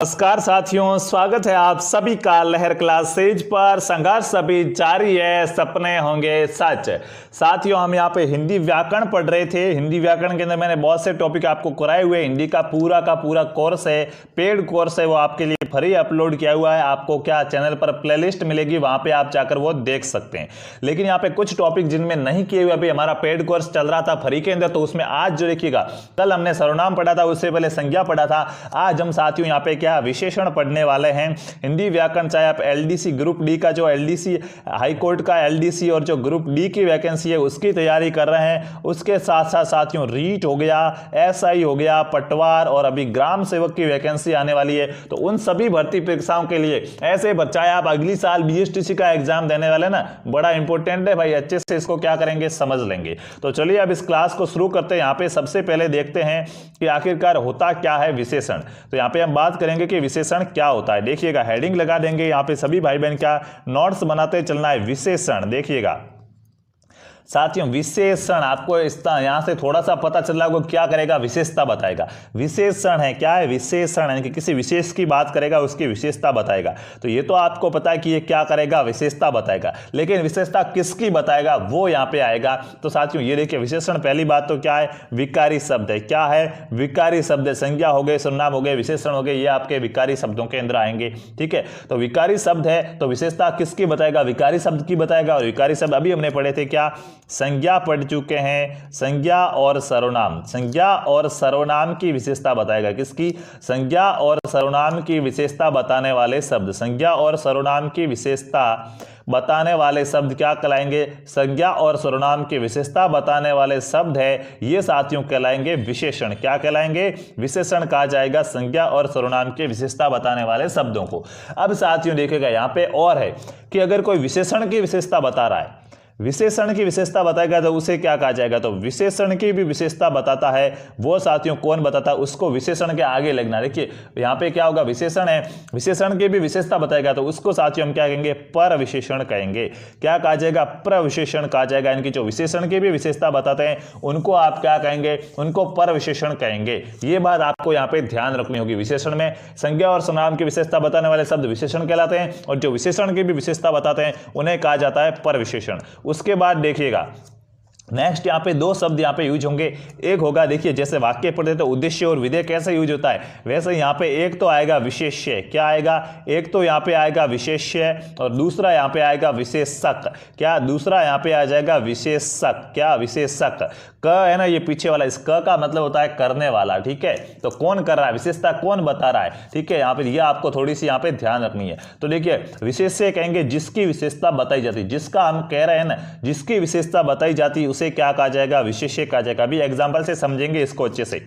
नमस्कार साथियों, स्वागत है आप सभी का लहर क्लासेज पर। संघर्ष अभी जारी है, सपने होंगे सच। साथियों, हम यहाँ पे हिंदी व्याकरण पढ़ रहे थे। हिंदी व्याकरण के अंदर मैंने बहुत से टॉपिक आपको कराए हुए। हिंदी का पूरा कोर्स है, पेड कोर्स है, वो आपके लिए फ्री अपलोड किया हुआ है। आपको क्या चैनल पर प्लेलिस्ट मिलेगी, वहां पे आप जाकर वो देख सकते हैं। लेकिन यहाँ पे कुछ टॉपिक जिनमें नहीं किए हुए, अभी हमारा पेड कोर्स चल रहा था फ्री के अंदर, तो उसमें आज जो देखिएगा, कल हमने सर्वनाम पढ़ा था, उससे पहले संज्ञा पढ़ा था। आज हम साथियों यहाँ पे विशेषण पढ़ने वाले हैं। हिंदी व्याकरण, चाहे आप एलडीसी ग्रुप डी का, जो एलडीसी हाई कोर्ट का एलडीसी और जो ग्रुप डी की वैकेंसी है उसकी तैयारी कर रहे हैं, उसके साथ साथ साथियों रीट हो गया, एसआई हो गया, पटवार और अभी ग्राम सेवक की वैकेंसी आने वाली है। तो उन सभी भर्ती परीक्षाओं के लिए ऐसे चाहे आप अगली साल बीएसटीसी का एग्जाम देने वाले ना, बड़ा इंपॉर्टेंट है भाई, अच्छे से इसको क्या करेंगे, समझ लेंगे। तो चलिए अब इस क्लास को शुरू करते हैं। यहाँ पे सबसे पहले देखते हैं कि आखिरकार होता क्या है विशेषण। तो यहाँ पे हम बात करेंगे कि विशेषण क्या होता है। देखिएगा, हेडिंग लगा देंगे यहाँ पे, सभी भाई बहन क्या नोट्स बनाते चलना है। विशेषण देखिएगा साथियों, विशेषण आपको यहां से थोड़ा सा पता चल रहा है, क्या करेगा, विशेषता बताएगा। विशेषण है क्या है, विशेषण है कि किसी विशेष की बात करेगा, उसकी विशेषता बताएगा। तो ये तो आपको पता है कि ये क्या करेगा, विशेषता बताएगा। लेकिन विशेषता किसकी बताएगा वो यहाँ पे आएगा। तो साथियों ये देखिए, विशेषण पहली बात तो क्या है, विकारी शब्द है। क्या है, विकारी शब्द है। संज्ञा हो गए, सर्वनाम हो गए, विशेषण हो गए, ये आपके विकारी शब्दों के अंदर आएंगे। ठीक है, तो विकारी शब्द है तो विशेषता किसकी बताएगा, विकारी शब्द की बताएगा। और विकारी शब्द अभी हमने पढ़े थे, क्या संज्ञा पढ़ चुके हैं, संज्ञा और सर्वनाम। संज्ञा और सर्वनाम की विशेषता बताएगा, किसकी, संज्ञा और सर्वनाम की विशेषता बताने वाले शब्द। संज्ञा और सर्वनाम की विशेषता बताने वाले शब्द क्या कहलाएंगे, संज्ञा और सर्वनाम की विशेषता बताने वाले शब्द है, ये साथियों कहलाएंगे विशेषण। क्या कहलाएंगे, विशेषण कहा जाएगा संज्ञा और सर्वनाम की विशेषता बताने वाले शब्दों को। अब साथियों देखिएगा, यहाँ पे और है कि अगर कोई विशेषण की विशेषता बता रहा है, विशेषण की विशेषता बताएगा तो उसे क्या कहा जाएगा, तो विशेषण की भी विशेषता बताता है वो साथियों कौन बताता है, उसको विशेषण के आगे लगना। देखिए यहाँ पे क्या होगा, विशेषण है, विशेषण की भी विशेषता बताएगा तो उसको साथियों हम क्या कहेंगे, पर विशेषण कहेंगे। क्या कहा जाएगा, प्रविशेषण कहा जाएगा। इनकी जो विशेषण की भी विशेषता बताते हैं उनको आप क्या कहेंगे, उनको पर विशेषण कहेंगे। ये बात आपको यहाँ पे ध्यान रखनी होगी। विशेषण में संज्ञा और सर्वनाम की विशेषता बताने वाले शब्द विशेषण कहलाते हैं, और जो विशेषण की भी विशेषता बताते हैं उन्हें कहा जाता है पर विशेषण। उसके बाद देखिएगा नेक्स्ट यहाँ पे दो शब्द यहाँ पे यूज होंगे। एक होगा, देखिए जैसे वाक्य पढ़ते तो उद्देश्य और विधेय कैसे यूज होता है, वैसे यहाँ पे एक तो आएगा विशेष्य। क्या आएगा, एक तो यहाँ पे आएगा विशेष्य और दूसरा यहाँ पे आएगा विशेषक। क्या, दूसरा यहाँ पे आ जाएगा विशेषक। क्या, विशेषक। क है ना, ये पीछे वाला, इस क का मतलब होता है करने वाला। ठीक है, तो कौन कर रहा है, विशेषता कौन बता रहा है। ठीक है, यहाँ पे ये आपको थोड़ी सी यहाँ पे ध्यान रखनी है। तो देखिए विशेष्य कहेंगे जिसकी विशेषता बताई जाती है, जिसका हम कह रहे हैं ना, जिसकी विशेषता बताई जाती है उसे क्या कहा जाएगा, विशेष्य कहा जाएगा। अभी एग्जांपल से समझेंगे इसको अच्छे से।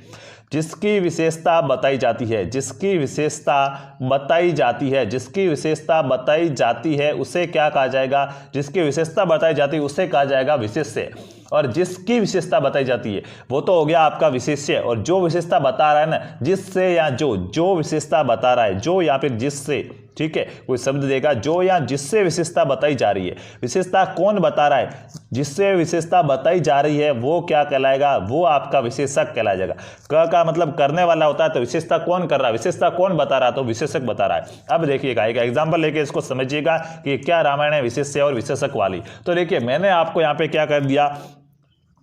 जिसकी विशेषता बताई जाती है, जिसकी विशेषता बताई जाती है, जिसकी विशेषता बताई जाती है उसे क्या कहा जाएगा, जिसकी विशेषता बताई जाती है उसे कहा जाएगा विशेष्य। और जिसकी विशेषता बताई जाती है वो तो हो गया आपका विशेष्य। और जो विशेषता बता रहा है ना, जिससे या जो विशेषता बता रहा है, जो या फिर जिससे, ठीक है, कोई शब्द देगा जो या जिससे विशेषता बताई जा रही है। विशेषता कौन बता रहा है, जिससे विशेषता बताई जा रही है वो क्या कहलाएगा, वो आपका विशेषक कहलाया जाएगा। क का मतलब करने वाला होता है, तो विशेषता कौन कर रहा है, विशेषता कौन बता रहा है, तो विशेषक बता रहा है। अब देखिएगा एक एग्जांपल लेके इसको समझिएगा कि क्या रामायण है विशेष्य और विशेषक वाली। तो देखिए मैंने आपको यहाँ पे क्या कर दिया,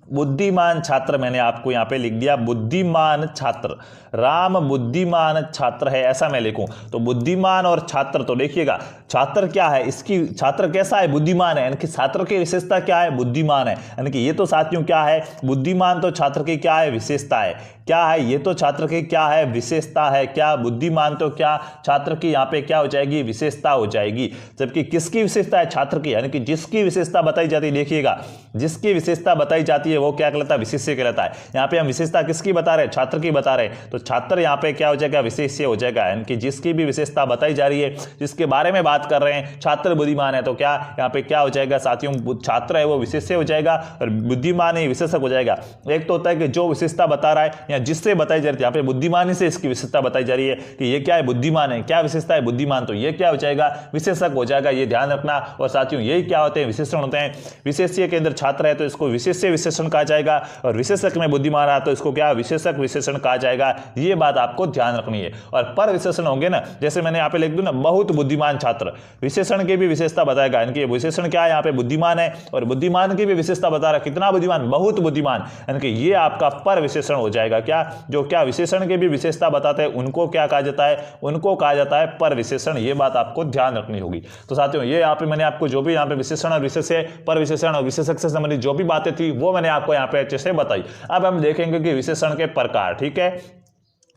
बुद्धिमान छात्र मैंने आपको यहाँ पे लिख दिया, बुद्धिमान छात्र। राम बुद्धिमान छात्र है, ऐसा मैं लिखूं तो बुद्धिमान और छात्र। तो देखिएगा छात्र क्या है, इसकी छात्र कैसा है, बुद्धिमान है, यानी कि छात्र की विशेषता क्या है, बुद्धिमान है। यानी कि ये तो साथियों क्या है, बुद्धिमान तो छात्र की क्या है, विशेषता है। क्या है, ये तो छात्र की क्या है, विशेषता है। क्या, बुद्धिमान तो क्या छात्र की यहाँ पे क्या हो जाएगी, विशेषता हो जाएगी। जबकि किसकी विशेषता है, छात्र की, यानी कि जिसकी विशेषता बताई जाती है। देखिएगा जिसकी विशेषता बताई जाती है वो क्या कहलाता है, विशेष्य कहलाता है। यहाँ पे हम विशेषता किसकी बता रहे हैं, छात्र की बता रहे हैं, तो छात्र यहाँ पे क्या हो जाएगा, विशेष्य हो जाएगा। यानी कि जिसकी भी विशेषता बताई जा रही है, जिसके बारे में बात कर रहे हैं, छात्र बुद्धिमान है, तो क्या यहाँ पे क्या हो जाएगा साथियों, छात्र है वो विशेष्य हो जाएगा और बुद्धिमान ही विशेषक हो जाएगा। एक तो होता है कि जो विशेषता बता रहा है या जिससे बताई जा रही है, यहाँ पे बुद्धिमान से इसकी विशेषता बताई जा रही है कि ये क्या है, बुद्धिमान है। क्या विशेषता है, बुद्धिमान, तो ये क्या हो जाएगा, विशेषक हो जाएगा। ये ध्यान रखना। और साथियों यही क्या होते हैं, विशेषण होते हैं। विशेष्य के अंदर छात्र है तो इसको विशेष्य विशेषण विशेषण कहा जाएगा, और विशेषक में बुद्धिमान रहा तो इसको क्या विशेषक विशेषण कहा जाएगा। ये बात आपको ध्यान रखनी है। और पर विशेषण होंगे ना, जैसे मैंने यहाँ पे लिख दूं ना, बहुत बुद्धिमान छात्र, विशेषण की भी विशेषता बताएगा। इनकी विशेषण क्या है, यहाँ पे बुद्धिमान है, और बुद्धिमान की भी विशेषता बता रहा है, कितना बुद्धिमान, बहुत बुद्धिमान, यानी कि ये आपका पर विशेषण हो जाएगा। क्या, जो क्या विशेषण की भी विशेषता बताते हैं उनको क्या कहा जाता है, उनको कहा जाता है पर विशेषण। ये बात आपको ध्यान रखनी होगी। तो साथियों, ये यहाँ पे मैंने आपको जो भी यहाँ पे विशेषण और विशेष्य, पर विशेषण और विशेषक से संबंधित जो भी बातें थी वो मैंने आपको यहाँ पे अच्छे से बताई। अब हम देखेंगे कि विशेषण के प्रकार, ठीक है,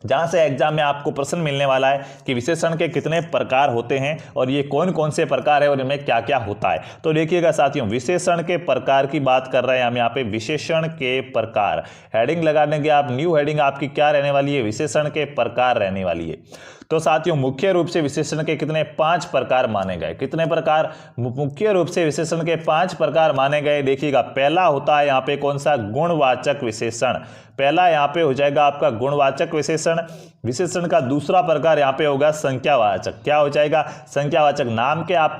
जहां से एग्जाम में आपको प्रश्न मिलने वाला है कि विशेषण के कितने प्रकार होते हैं और ये कौन कौन से प्रकार है और इनमें क्या क्या होता है। तो देखिएगा साथियों, विशेषण के प्रकार की बात कर रहे हैं हम यहाँ पे। विशेषण के प्रकार, हेडिंग लगा देंगे आप, न्यू हेडिंग आपकी क्या रहने वाली है, विशेषण के प्रकार रहने वाली है। तो साथियों, मुख्य रूप से विशेषण के कितने, 5 प्रकार माने गए। कितने प्रकार, मुख्य रूप से विशेषण के 5 प्रकार माने गए। देखिएगा, पहला होता है यहाँ पे कौन सा, गुणवाचक विशेषण। पहला यहाँ पे हो जाएगा आपका गुणवाचक विशेषण। विशेषण का दूसरा प्रकार यहाँ पे होगा संख्यावाचक। क्या हो जाएगा, संख्यावाचक।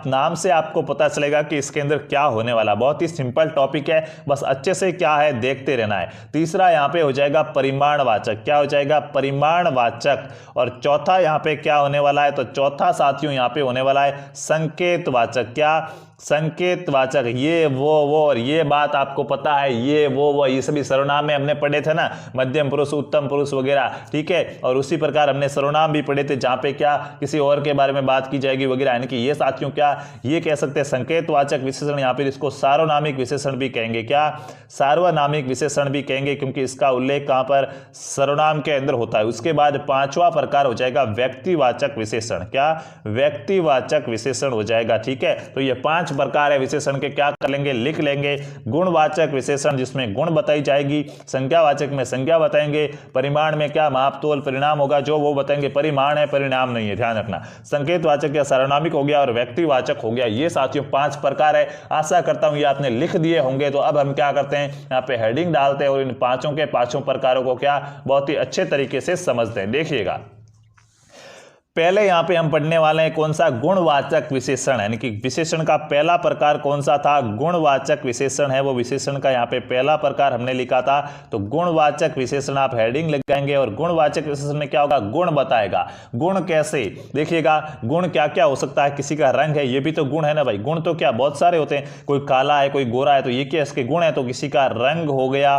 नाम से आपको पता चलेगा कि इसके अंदर क्या होने वाला। बहुत ही सिंपल टॉपिक है, बस अच्छे से क्या है देखते रहना है। तीसरा यहाँ पे हो जाएगा परिमाणवाचक। क्या हो जाएगा, परिमाणवाचक। और चौथा यहाँ पे क्या होने वाला है, तो चौथा साथियों यहाँ पे होने वाला है संकेतवाचक। क्या, संकेतवाचक। ये वो और ये बात आपको पता है, ये वो ये सभी सर्वनाम में हमने पढ़े थे ना, मध्यम पुरुष, उत्तम पुरुष वगैरह, ठीक है। और उसी प्रकार हमने सर्वनाम भी पढ़े थे जहां पे क्या किसी और के बारे में बात की जाएगी वगैरह, यानी कि ये साथियों क्या, ये कह सकते हैं संकेतवाचक विशेषण। यहाँ पे इसको सार्वनामिक विशेषण भी कहेंगे। क्या, सार्वनामिक विशेषण भी कहेंगे, क्योंकि इसका उल्लेख कहां पर, सर्वनाम के अंदर होता है। उसके बाद 5वां प्रकार हो जाएगा व्यक्तिवाचक विशेषण। क्या, व्यक्तिवाचक विशेषण हो जाएगा, ठीक है। तो ये 5 प्रकार है विशेषण के, क्या कर लेंगे, लिख लेंगे। गुणवाचक विशेषण जिसमें गुण बताई जाएगी, संख्यावाचक में संख्या बताएंगे, परिमाण में क्या मापतोल परिणाम होगा जो वो बताएंगे, परिमाण है परिणाम नहीं है, ध्यान रखना। संकेतवाचक या सार्वनामिक हो गया और व्यक्तिवाचक हो गया। ये साथियों 5 प्रकार है। आशा करता हूं ये आपने लिख दिए होंगे। तो अब हम क्या करते हैं, यहाँ पे हेडिंग डालते हैं और इन 5 प्रकारों को क्या बहुत ही अच्छे तरीके से समझते हैं। देखिएगा, पहले यहां पे हम पढ़ने वाले हैं कौन सा, गुणवाचक विशेषण, यानी कि विशेषण का पहला प्रकार कौन सा था, गुणवाचक विशेषण है। वो विशेषण का यहाँ पे पहला प्रकार हमने लिखा था। तो गुणवाचक विशेषण आप हेडिंग लगाएंगे और गुणवाचक विशेषण में क्या होगा, गुण बताएगा। गुण कैसे, देखिएगा, गुण क्या क्या हो सकता है, किसी का रंग है, ये भी तो गुण है ना भाई। गुण तो क्या बहुत सारे होते हैं, कोई काला है, कोई गोरा है, तो ये क्या इसके गुण है। तो किसी का रंग हो गया,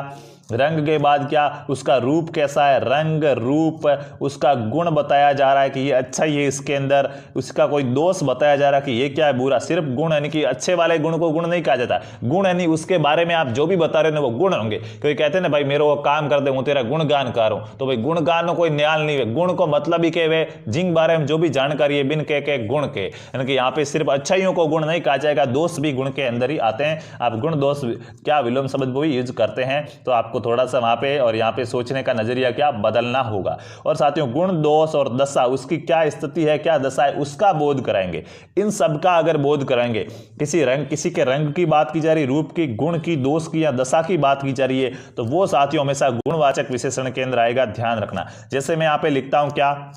रंग के बाद क्या, उसका रूप कैसा है, रंग रूप, उसका गुण बताया जा रहा है कि ये अच्छा ही है इसके अंदर, उसका कोई दोष बताया जा रहा है कि ये क्या है, बुरा। सिर्फ गुण, यानी कि अच्छे वाले गुण को गुण नहीं कहा जाता। गुण यानी उसके बारे में आप जो भी बता रहे हो ना वो गुण होंगे। कोई कहते हैं ना भाई मेरे को काम कर दे, मैं तेरा गुणगान कर रहा हूं, तो भाई गुणगान में कोई न्याल नहीं है। गुण को मतलब ही के वे जिन बारे में जो भी जानकारी है, बिन के गुण के, यानी कि यहाँ पे सिर्फ अच्छाइयों को गुण नहीं कहा जाएगा, दोष भी गुण के अंदर ही आते हैं। आप गुण दोष क्या विलोम शब्द भी यूज करते हैं, तो आपको थोड़ा सा वहां पे और यहाँ पे सोचने का नजरिया क्या बदलना होगा। और साथियों, गुण दोष और दशा, उसकी क्या स्थिति है, क्या दशा है, उसका बोध कराएंगे। इन सब का अगर बोध कराएंगे, किसी के रंग की बात की जा रही, रूप की, गुण की, दोष की या दशा की बात की जा रही है, तो वो साथियों हमेशा गुणवाचक विशेषण के अंदर आएगा, ध्यान रखना। जैसे मैं यहाँ पे लिखता हूं, क्या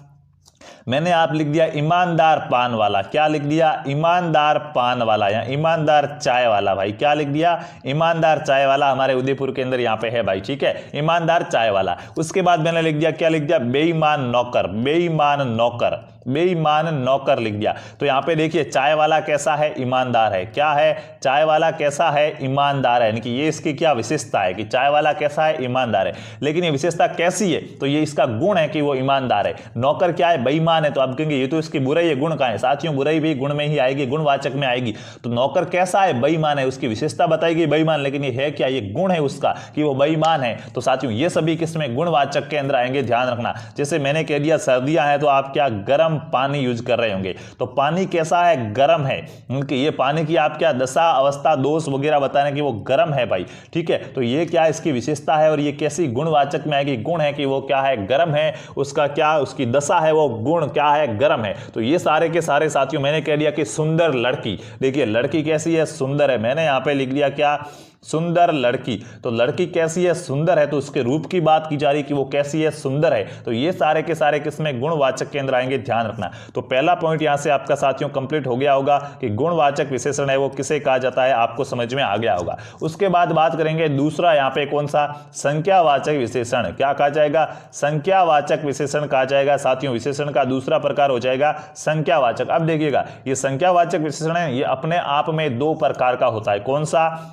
मैंने आप लिख दिया, ईमानदार पान वाला। क्या लिख दिया, ईमानदार पान वाला, या ईमानदार चाय वाला। भाई क्या लिख दिया, ईमानदार चाय वाला। हमारे उदयपुर के अंदर यहाँ पे है भाई, ठीक है, ईमानदार चाय वाला। उसके बाद मैंने लिख दिया, क्या लिख दिया, बेईमान नौकर, बेईमान नौकर, बेईमान नौकर लिख दिया। तो यहाँ पे देखिए, चाय वाला कैसा है, ईमानदार है। क्या है, चाय वाला कैसा है, ईमानदार है, यानी कि ये इसकी क्या विशेषता है कि चाय वाला कैसा है, ईमानदार है। लेकिन ये विशेषता कैसी है, तो ये इसका गुण है कि वो ईमानदार है। नौकर क्या है, बेईमान है, तो आप कहेंगे ये तो इसकी बुराई है, गुण कहां है। साथियों, बुराई भी गुण में ही आएगी, गुणवाचक में आएगी। तो नौकर कैसा है, बेईमान है, उसकी विशेषता बताएगी बेईमान, लेकिन ये है क्या, ये गुण है उसका कि वो बेईमान है। तो साथियों, ये सभी किसमें, गुणवाचक के अंदर आएंगे, ध्यान रखना। जैसे मैंने कह दिया सर्दियां हैं, तो आप क्या गर्म पानी यूज कर रहे होंगे, तो पानी कैसा है, गर्म है, उनकी ये पानी की आप क्या दशा, अवस्था, दोष वगैरह बताने कि वो गर्म है भाई, ठीक है। तो ये क्या इसकी विशेषता है और ये कैसी गुणवाचक में आएगी, गुण है कि वो क्या है, गर्म है, उसका क्या उसकी दशा है, वो गुण क्या है, गर्म है। तो ये सारे के सारे साथियों, मैंने कह दिया कि सुंदर लड़की, देखिए लड़की कैसी है, सुंदर है। मैंने यहां पे लिख दिया क्या, सुंदर लड़की, तो लड़की कैसी है, सुंदर है, तो उसके रूप की बात की जा रही कि वो कैसी है, सुंदर है। तो ये सारे के सारे किसमें, गुणवाचक के अंदर आएंगे, ध्यान रखना। तो पहला पॉइंट यहां से आपका साथियों कंप्लीट हो गया होगा कि गुणवाचक विशेषण है वो किसे कहा जाता है, आपको समझ में आ गया होगा। उसके बाद बात करेंगे दूसरा यहां पे कौन सा, संख्यावाचक विशेषण। क्या कहा जाएगा, संख्यावाचक विशेषण कहा जाएगा साथियों। विशेषण का दूसरा प्रकार हो जाएगा संख्यावाचक। अब देखिएगा ये संख्यावाचक विशेषण है, ये अपने आप में दो प्रकार का होता है। कौन सा,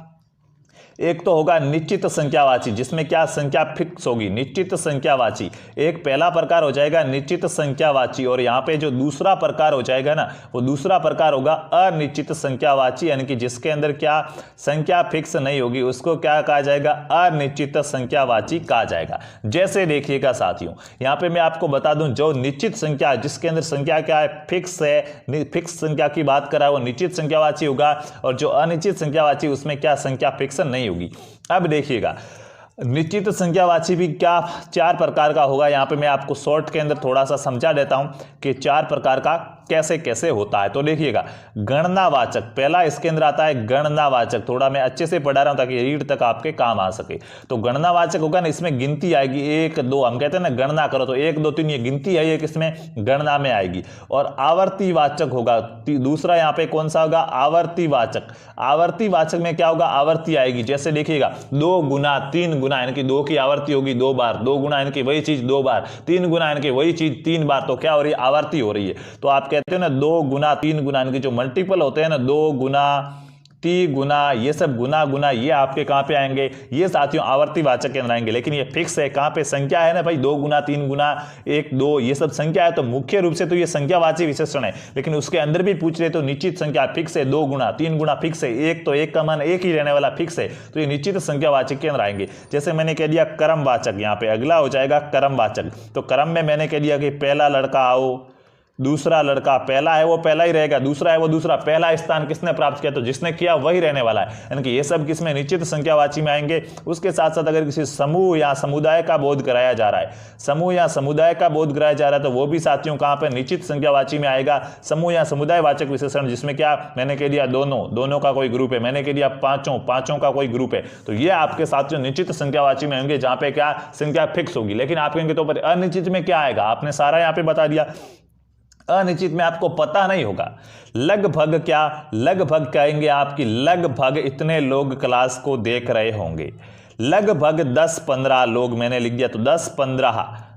एक तो होगा निश्चित संख्यावाची, जिसमें क्या संख्या फिक्स होगी, निश्चित संख्यावाची, एक पहला प्रकार हो जाएगा निश्चित संख्यावाची। और यहां पे जो दूसरा प्रकार हो जाएगा ना, वो दूसरा प्रकार होगा अनिश्चित संख्यावाची, यानी कि जिसके अंदर क्या संख्या फिक्स नहीं होगी, उसको क्या कहा जाएगा, अनिश्चित संख्यावाची कहा जाएगा। जैसे देखिएगा साथियों, यहां पे मैं आपको बता दूं, जो निश्चित संख्या जिसके अंदर संख्या क्या है, फिक्स है, फिक्स संख्या की बात करा वो निश्चित संख्यावाची होगा, और जो अनिश्चित संख्यावाची उसमें क्या संख्या फिक्स नहीं होगी। अब देखिएगा निश्चित संख्यावाची भी क्या चार प्रकार का होगा। यहां पे मैं आपको शॉर्ट के अंदर थोड़ा सा समझा देता हूं कि चार प्रकार का कैसे कैसे होता है। तो देखिएगा गणनावाचक, पहला इसके अंदर आता है गणनावाचक, थोड़ा मैं अच्छे से पढ़ा रहा हूं ताकि रीड तक आपके काम आ सके। तो गणनावाचक होगा ना, इसमें गिनती आएगी, एक दो, हम कहते हैं ना गणना करो, तो एक दो तीन ये गिनती है, ये किसमें, गणना में आएगी। और आवर्तीवाचक होगा दूसरा, यहां पे कौन सा होगा, आवर्तीवाचक। आवर्तीवाचक में क्या होगा, आवर्ती आएगी। जैसे देखिएगा 2 गुना 3 गुना, यानी कि 2 की आवर्ती होगी 2 बार, 2 गुना यानी कि वही चीज 2 बार, 3 गुना यानी कि वही चीज 3 बार, तो क्या हो रही है, आवर्ती हो रही है। तो आप कहते हो ना 2 गुना 3 गुना, यानी कि जो मल्टीपल होते हैं ना, 2 गुना 3 गुना, ये सब गुना गुना, ये आपके कहां पे आएंगे, ये साथियों आवर्तीवाचक के अंदर आएंगे। लेकिन ये फिक्स है, कहां पे, संख्या है ना भाई, 2 गुना 3 गुना 1 2, ये सब संख्या है, तो मुख्य रूप से तो ये संख्यावाची विशेषण है। लेकिन उसके अंदर भी पूछ रहे तो निश्चित संख्या फिक्स है, 2 गुना 3 गुना फिक्स है, एक तो एक का मान एक ही रहने वाला फिक्स है, तो ये निश्चित संख्यावाचक के अंदर आएंगे। जैसे मैंने कह दिया क्रमवाचक, यहां पे अगला हो जाएगा क्रमवाचक। तो क्रम में मैंने कह दिया कि पहला लड़का आओ, दूसरा लड़का, पहला है वो पहला ही रहेगा, दूसरा है वो दूसरा, पहला स्थान किसने प्राप्त किया, तो जिसने किया वही रहने वाला है, यानी कि ये सब किसमें, निश्चित संख्यावाची में आएंगे। उसके साथ साथ अगर किसी समूह या समुदाय का बोध कराया जा रहा है, समूह या समुदाय का बोध कराया जा रहा है, तो वो भी साथियों कहां पर, निश्चित संख्यावाची में आएगा। समूह या समुदायवाचक विशेषण, जिसमें क्या मैंने कह दिया, दोनों का कोई ग्रुप है, मैंने कह दिया पांचों का कोई ग्रुप है, तो ये आपके साथियों निश्चित संख्यावाची में होंगे, जहां पे क्या संख्या फिक्स होगी। लेकिन आप कहेंगे तो अनिश्चित में क्या आएगा, आपने सारा यहां पे बता दिया। अनिश्चित में आपको पता नहीं होगा। लगभग क्या, लगभग कहेंगे आपकी, लगभग इतने लोग क्लास को देख रहे होंगे, लगभग 10-15 लोग मैंने लिख दिया, तो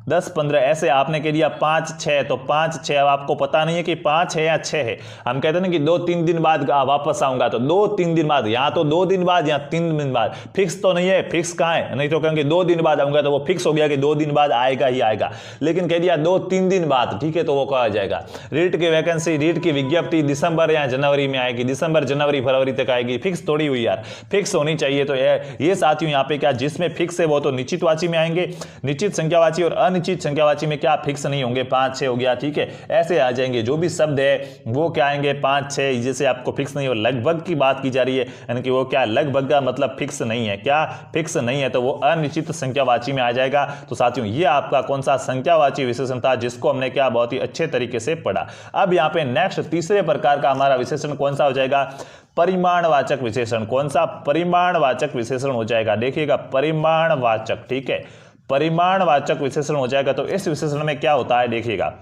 10-15 ऐसे आपने कह दिया 5-6, तो 5-6, अब आपको पता नहीं है कि 5 है या 6 है। हम कहते हैं ना कि 2-3 दिन बाद वापस आऊंगा, तो 2-3 दिन बाद, यहां तो 2 दिन बाद या 3 दिन बाद, फिक्स तो नहीं है, फिक्स कहां है, नहीं तो कहेंगे 2 दिन बाद आऊंगा, तो वो फिक्स हो गया कि 2 दिन बाद आएगा ही आएगा। लेकिन कह दिया 2-3 दिन बाद, ठीक है, तो वो कहा जाएगा। रीट की वैकेंसी, रीट की विज्ञप्ति दिसंबर या जनवरी में आएगी, दिसंबर जनवरी फरवरी तक आएगी, फिक्स थोड़ी हुई यार, फिक्स होनी चाहिए। तो ये साथियों यहाँ पे क्या, जिसमें फिक्स है वो तो निश्चितवाची में आएंगे, निश्चित संख्यावाची, और अनिश्चित संख्यावाची में क्या फिक्स नहीं होंगे, 5-6 हो गया, ठीक है, ऐसे आ जाएंगे। जो भी शब्द है वो क्या आएंगे, 5-6, जैसे आपको फिक्स नहीं हो, लगभग की बात की जा रही है, यानी कि वो क्या, लगभग का मतलब फिक्स नहीं है, क्या फिक्स नहीं है, तो वो अनिश्चित संख्यावाची में आ जाएगा। तो साथियों ये आपका कौन सा संख्यावाची विशेषण था, जिसको हमने क्या बहुत ही अच्छे तरीके से पढ़ा। अब यहाँ पे नेक्स्ट तीसरे प्रकार का हमारा विशेषण कौन सा हो जाएगा, परिमाणवाचक विशेषण। कौन सा, परिमाणवाचक विशेषण हो जाएगा। देखिएगा परिमाणवाचक, ठीक है, परिमाणवाचक विशेषण हो जाएगा। तो इस विशेषण में क्या होता है, देखिएगा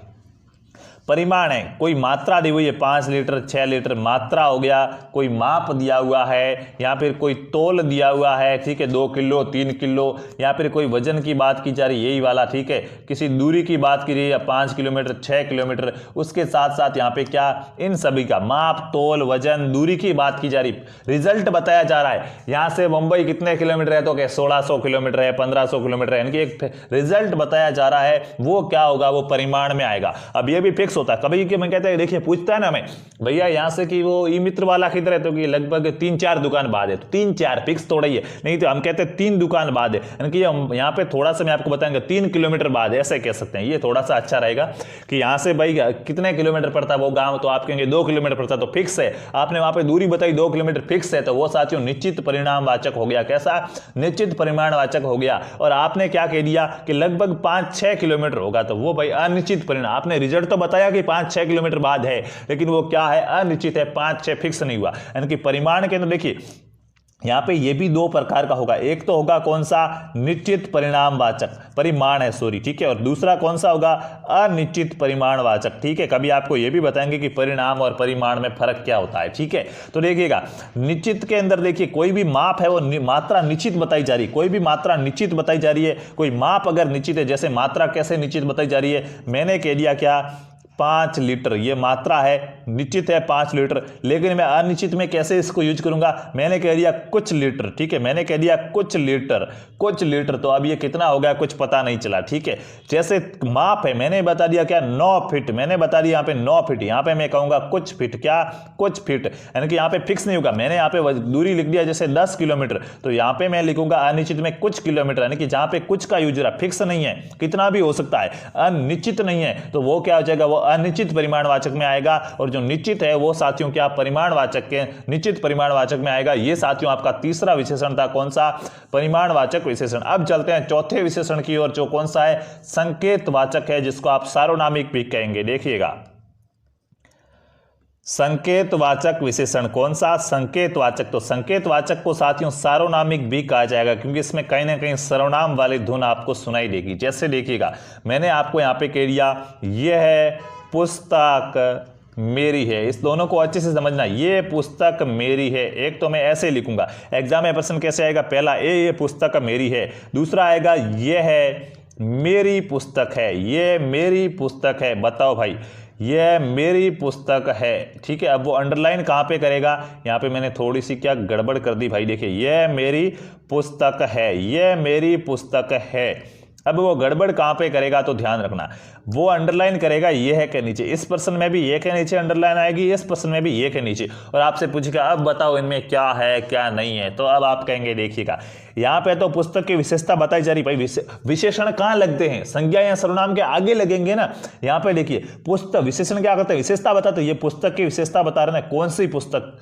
परिमाण है, कोई मात्रा दी हुई है, 5 लीटर 6 लीटर मात्रा हो गया, कोई माप दिया हुआ है, या फिर कोई तोल दिया हुआ है, ठीक है, 2 किलो 3 किलो, या फिर कोई वजन की बात की जा रही है, यही वाला, ठीक है, किसी दूरी की बात की रही है, 5 किलोमीटर 6 किलोमीटर, उसके साथ साथ यहाँ पे क्या, इन सभी का माप तोल वजन दूरी की बात की जा रही, रिजल्ट बताया जा रहा है। यहाँ से मुंबई कितने किलोमीटर है, तो क्या 1600 किलोमीटर है, 1500 किलोमीटर है, यानी कि एक रिजल्ट बताया जा रहा है, वो क्या होगा, वो परिमाण में आएगा। अब ये भी फिक्स होता है, कभी कि मैं कहता है, देखिए पूछता है ना हमें, भैया यहां से कि वो ई मित्र वाला किधर है, तो कि लगभग 3-4 दुकान बाद है, तो 3-4 फिक्स थोड़ा ही है, नहीं तो हम कहते हैं 3 दुकान बाद है, यानी कि यहाँ पे थोड़ा सा मैं आपको बताएंगे 3 किलोमीटर बाद, ऐसे कह सकते हैं, ये थोड़ा सा अच्छा रहेगा कि यहां से भाई कितने किलोमीटर पड़ता है वो गांव, तो आप कहेंगे 2 किलोमीटर पड़ता, तो फिक्स है। आपने वहां पे दूरी बताई 2 किलोमीटर फिक्स है, तो वो साथियों निश्चित परिणामवाचक हो गया। कैसा, निश्चित परिमाणवाचक हो गया। और आपने क्या कह दिया कि लगभग 5-6 किलोमीटर होगा, तो वो भाई अनिश्चित परिणाम, आपने रिजल्ट तो बताया कि 5-6 किलोमीटर बाद है, लेकिन वो क्या है, अनिश्चित है, 5-6 फिक्स नहीं हुआ। यानी कि परिमाण के अंदर देखिए यहाँ पे ये भी दो प्रकार का होगा, एक तो होगा कौन सा, निश्चित परिणामवाचक, परिमाण है सॉरी, ठीक है, और दूसरा कौन सा होगा, अनिश्चित परिमाणवाचक, ठीक है। कभी आपको ये भी बताएंगे कि परिणाम और परिमाण में फर्क क्या होता है, ठीक है। तो देखिएगा निश्चित के अंदर देखिए कोई भी माप है वो मात्रा निश्चित बताई जा रही है, कोई भी मात्रा निश्चित बताई जा रही है, कोई माप अगर निश्चित है, जैसे मात्रा कैसे निश्चित बताई जा रही है, मैंने कह दिया क्या 5 लीटर, ये मात्रा है, निश्चित है 5 लीटर, लेकिन मैं अनिश्चित में कैसे इसको यूज करूंगा, मैंने कह दिया कुछ लीटर, ठीक है, मैंने कह दिया कुछ लीटर, कुछ लीटर, तो अब ये कितना हो गया कुछ पता नहीं चला, ठीक है। जैसे माप है, मैंने बता दिया क्या 9 फीट, मैंने बता दिया यहाँ पे 9 फीट, यहाँ पे मैं कहूंगा कुछ फीट, क्या कुछ फीट, यानी कि यहाँ पे फिक्स नहीं होगा, मैंने यहाँ पे दूरी लिख दिया जैसे 10 किलोमीटर, तो यहाँ पे मैं लिखूंगा अनिश्चित में कुछ किलोमीटर, यानी कि जहां पे कुछ का यूज रहा, फिक्स नहीं है, कितना भी हो सकता है, अनिश्चित नहीं है, तो वो क्या हो जाएगा, वो अनिश्चित परिमाणवाचक में आएगा, और जो निश्चित है वो साथियों क्या परिमाणवाचक के निश्चित परिमाणवाचक में आएगा। ये साथियों आपका तीसरा विशेषण था, कौन सा, परिमाणवाचक विशेषण। अब चलते हैं चौथे विशेषण की ओर, जो कौन सा है, संकेतवाचक है, जिसको आप सार्वनामिक भी कहेंगे। देखिएगा संकेतवाचक विशेषण कौन सा, संकेतवाचक, तो संकेतवाचक को साथियों सार्वनामिक भी कहा जाएगा, क्योंकि इसमें कहीं ना कहीं सर्वनाम वाली धुन आपको सुनाई देगी। जैसे देखिएगा मैंने आपको यहाँ पे कह दिया यह है पुस्तक मेरी है, इस दोनों को अच्छे से समझना, ये पुस्तक मेरी है, एक तो मैं ऐसे लिखूंगा, एग्जाम में प्रश्न कैसे आएगा, पहला ये पुस्तक मेरी है, दूसरा आएगा ये है मेरी पुस्तक है, ये मेरी पुस्तक है, बताओ भाई ये मेरी पुस्तक है, ठीक है। अब वो अंडरलाइन कहाँ पे करेगा, यहाँ पे मैंने थोड़ी सी क्या गड़बड़ कर दी भाई, देखिए ये मेरी पुस्तक है, ये मेरी पुस्तक है, अब वो गड़बड़ कहाँ पे करेगा, तो ध्यान रखना वो अंडरलाइन करेगा ये है के नीचे, इस प्रश्न में भी ये के नीचे अंडरलाइन आएगी, इस प्रश्न में भी ये के नीचे, और आपसे पूछेगा अब बताओ इनमें क्या है क्या नहीं है, तो अब आप कहेंगे देखिएगा यहाँ पे तो पुस्तक की विशेषता बताई जा रही, भाई विशेषण कहाँ लगते हैं, संज्ञा या सर्वनाम के आगे लगेंगे ना। यहाँ पे देखिए पुस्तक विशेषण क्या करते हैं, विशेषता बताते, ये पुस्तक की विशेषता बता रहे हैं, कौन सी पुस्तक,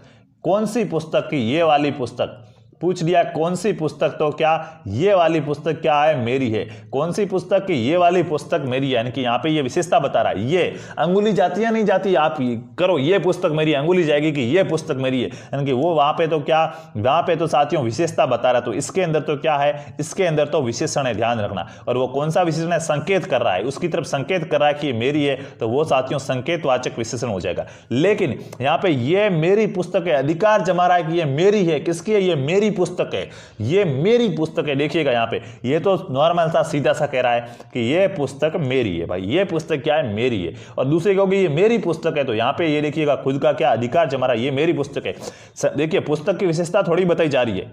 कौन सी पुस्तक की, ये वाली पुस्तक, पूछ दिया कौन सी पुस्तक, तो क्या ये वाली पुस्तक क्या है, मेरी है, कौन सी पुस्तक की, ये वाली पुस्तक मेरी है, यानी कि यहाँ पे ये विशेषता बता रहा है, ये अंगुली जाती है नहीं जाती, आप करो ये पुस्तक मेरी, अंगुली जाएगी कि ये पुस्तक मेरी है, यानी कि वो वहां पे तो क्या, वहां पे तो साथियों विशेषता बता रहा है, तो इसके अंदर तो क्या है, इसके अंदर तो विशेषण है, ध्यान रखना, और वो कौन सा विशेषण है, संकेत कर रहा है, उसकी तरफ संकेत कर रहा है कि ये मेरी है, तो वो साथियों संकेतवाचक विशेषण हो जाएगा। लेकिन यहाँ पे ये मेरी पुस्तक है, अधिकार जमा रहा है कि ये मेरी है, किसकी है, ये मेरी पुस्तक है, ये मेरी पुस्तक है। देखिएगा यहाँ पे ये तो नॉर्मल सा सीधा सा कह रहा है कि ये पुस्तक मेरी है, भाई ये पुस्तक क्या है, मेरी है, और दूसरे कहोगे ये मेरी पुस्तक है, तो यहाँ पे ये देखिएगा खुद का क्या अधिकार जमा रहा है, ये मेरी पुस्तक है। देखिए पुस्तक की विशेषता थोड़ी बताई जा रही है,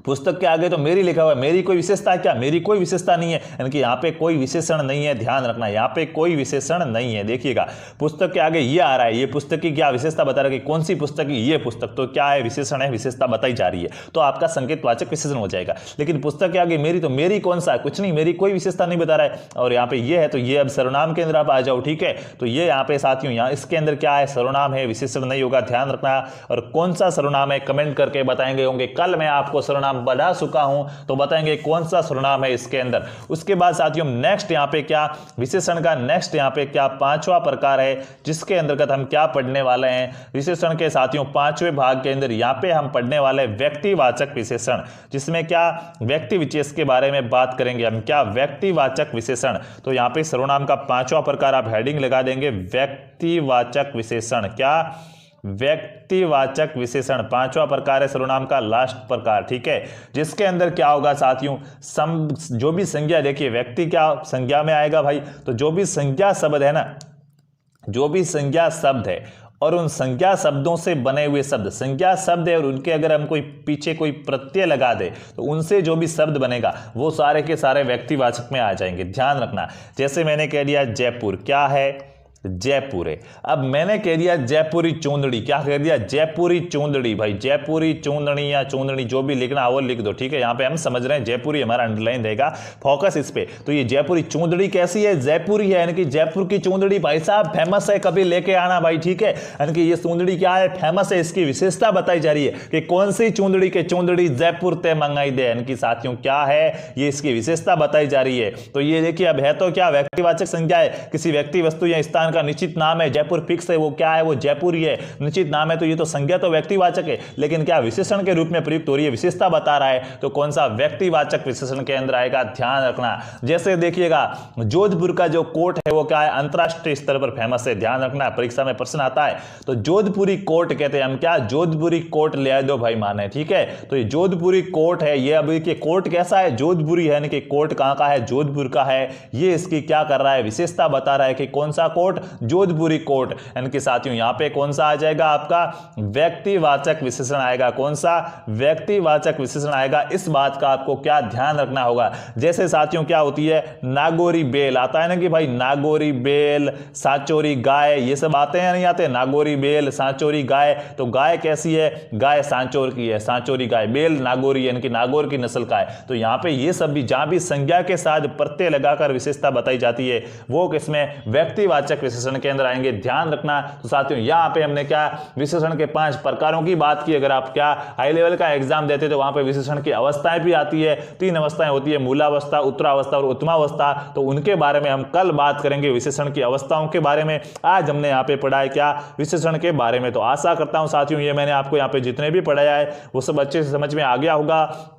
पुस्तक के आगे तो मेरी लिखा हुआ है, मेरी कोई विशेषता है क्या, मेरी कोई विशेषता नहीं है, यानी कि यहाँ पे कोई विशेषण नहीं है, ध्यान रखना यहाँ पे कोई विशेषण नहीं है। देखिएगा पुस्तक के आगे ये आ रहा है, ये पुस्तक की क्या विशेषता बता रहा है कि कौन सी पुस्तक की, ये पुस्तक, तो क्या है, विशेषण है, विशेषता बताई जा रही है, तो आपका संकेतवाचक विशेषण हो जाएगा। लेकिन पुस्तक के आगे मेरी, तो मेरी कौन सा है, कुछ नहीं, मेरी कोई विशेषता नहीं बता रहा है, और यहाँ पे ये है तो ये अब सर्वनाम के अंदर आप आ जाओ, ठीक है। तो ये यहाँ पे साथियों यहाँ इसके अंदर क्या है, सर्वनाम है, विशेषण नहीं होगा, ध्यान रखना। और कौन सा सर्वनाम है कमेंट करके बताएंगे होंगे, कल मैं आपको सर्वनाम बढ़ा चुका हूं तो बताएंगे कौन सा सर्वनाम है इसके अंदर। उसके बाद साथियों नेक्स्ट यहाँ पे क्या, विशेषण का नेक्स्ट यहाँ पे क्या पांचवा प्रकार है, जिसके अंतर्गत हम क्या पढ़ने वाले हैं, विशेषण के साथियों पांचवें भाग के अंदर यहाँ पे हम पढ़ने वाले व्यक्तिवाचक विशेषण, जिसमें क्या व्यक्ति विशेष के बारे में बात करेंगे हम, क्या व्यक्तिवाचक विशेषण। तो यहाँ पे सर्वनाम का पांचवा प्रकार आप हेडिंग लगा देंगे व्यक्तिवाचक विशेषण, क्या व्यक्तिवाचक विशेषण पांचवा प्रकार है सर्वनाम का, लास्ट प्रकार, ठीक है। जिसके अंदर क्या होगा साथियों, जो भी संज्ञा, देखिए व्यक्ति क्या संज्ञा में आएगा भाई, तो जो भी संज्ञा शब्द है ना, जो भी संज्ञा शब्द है और उन संज्ञा शब्दों से बने हुए शब्द, संज्ञा शब्द है और उनके अगर हम कोई पीछे कोई प्रत्यय लगा दे तो उनसे जो भी शब्द बनेगा वो सारे के सारे व्यक्तिवाचक में आ जाएंगे, ध्यान रखना। जैसे मैंने कह दिया जयपुर, क्या है, जयपुर है। अब मैंने कह दिया जयपुरी चूंदड़ी, क्या कह दिया, जयपुरी चूंदड़ी, भाई जयपुरी चूंदड़ी या चूंदड़ी जो भी लिखना वो लिख दो, ठीक है। यहाँ पे हम समझ रहे हैं जयपुरी, हमारा अंडरलाइन रहेगा, फोकस इस पे। तो ये जयपुरी चूंदड़ी कैसी है, जयपुरी है, यानी कि जयपुर की चूंदड़ी भाई साहब फेमस है, कभी लेके आना भाई, ठीक है। यानी कि ये चूंदड़ी क्या है, फेमस है, इसकी विशेषता बताई जा रही है कि कौन सी चूंदड़ी के चूंदड़ी जयपुर ते मंगाई दे, यानी कि साथियों क्या है, ये इसकी विशेषता बताई जा रही है। तो ये देखिए अब है तो क्या व्यक्तिवाचक संज्ञा है, किसी व्यक्ति वस्तु या स्थान का निश्चित नाम है, जयपुर फिक्स है, वो क्या है, वो जयपुर ही है। निश्चित नाम है तो ये तो संज्ञा तो व्यक्तिवाचक है, लेकिन क्या विशेषण के रूप में प्रयुक्त हो रही है, विशेषता बता रहा है, तो कौन सा व्यक्तिवाचक विशेषण के अंदर आएगा, ध्यान रखना। जैसे देखिएगा जोधपुर का जो कोट है वो क्या है, अंतरराष्ट्रीय स्तर पर फेमस है, ध्यान रखना, परीक्षा में प्रश्न आता है। तो जोधपुरी कोट कहते हैं हम, क्या जोधपुरी कोट ले आए दो भाई माने, ठीक है। तो ये जोधपुरी कोट है, ये अभी के कोट कैसा है, जोधपुरी है, यानी कि कोट कहां का है, जोधपुर का है। ये इसकी क्या कर रहा है, विशेषता बता रहा है कि कौन सा कोट, जोधपुरी कोट। यानी कि साथियों यहां पे कौन सा आ जाएगा, आपका व्यक्तिवाचक विशेषण आएगा, कौन सा व्यक्तिवाचक विशेषण आएगा। इस बात का आपको क्या ध्यान रखना होगा। जैसे साथियों क्या होती है, नागौरी बेल आता है ना कि भाई नागौरी बेल, सांचौरी गाय, ये सब आते हैं नहीं आते, नागौरी बेल, सांचौरी गाय। तो गाय कैसी है, गाय सांचौर की है, सांचौरी गाय, बेल नागौरी यानी कि नागौर की नस्ल का है। तो यहां पे ये सब भी जहां भी संज्ञा के साथ प्रत्यय लगाकर विशेषता बताई जाती है वो किसमें, व्यक्तिवाचक विशेषण के अंदर आएंगे, ध्यान रखना। तो साथियों यहां पे हमने क्या विशेषण के 5 प्रकारों की बात की। अगर आप क्या हाई लेवल का एग्जाम देते तो वहां पे विशेषण की अवस्थाएं भी आती है, 3 अवस्थाएं होती है, मूलावस्था, उत्तरावस्था और उत्तमावस्था। तो उनके बारे में हम कल बात करेंगे, विशेषण की अवस्थाओं के बारे में। आज हमने यहाँ पे पढ़ा है क्या, विशेषण के बारे में। तो आशा करता हूं साथियों ये मैंने आपको यहाँ पे जितने भी पढ़ाया है वो सब अच्छे से समझ में आ गया होगा।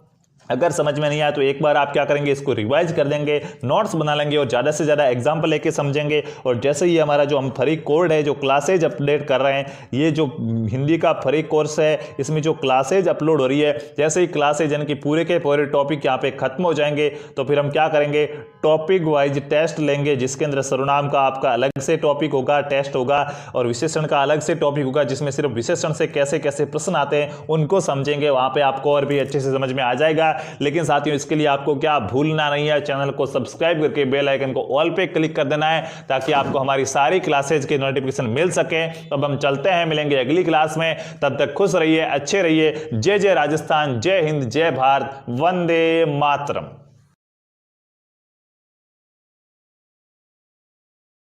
अगर समझ में नहीं आया तो एक बार आप क्या करेंगे, इसको रिवाइज कर देंगे, नोट्स बना लेंगे और ज़्यादा से ज़्यादा एग्जाम्पल लेके समझेंगे। और जैसे ही हमारा जो हम फ्री कोड है, जो क्लासेज अपडेट कर रहे हैं, ये जो हिंदी का फ्री कोर्स है, इसमें जो क्लासेज अपलोड हो रही है, जैसे ही क्लासेज यानी कि पूरे के पूरे टॉपिक यहाँ पे खत्म हो जाएंगे तो फिर हम क्या करेंगे, टॉपिक वाइज टेस्ट लेंगे, जिसके अंदर सर्वनाम का आपका अलग से टॉपिक होगा, टेस्ट होगा, और विशेषण का अलग से टॉपिक होगा, जिसमें सिर्फ विशेषण से कैसे कैसे प्रश्न आते हैं उनको समझेंगे। वहाँ पे आपको और भी अच्छे से समझ में आ जाएगा। लेकिन साथियों इसके लिए आपको क्या भूलना नहीं है, चैनल को सब्सक्राइब करके बेल आइकन को ऑल पे क्लिक कर देना है, ताकि आपको हमारी सारी क्लासेज के नोटिफिकेशन मिल सके। तो अब हम चलते हैं, मिलेंगे अगली क्लास में। तब तक खुश रहिए, अच्छे रहिए। जय जय राजस्थान, जय हिंद, जय भारत, वंदे मातरम।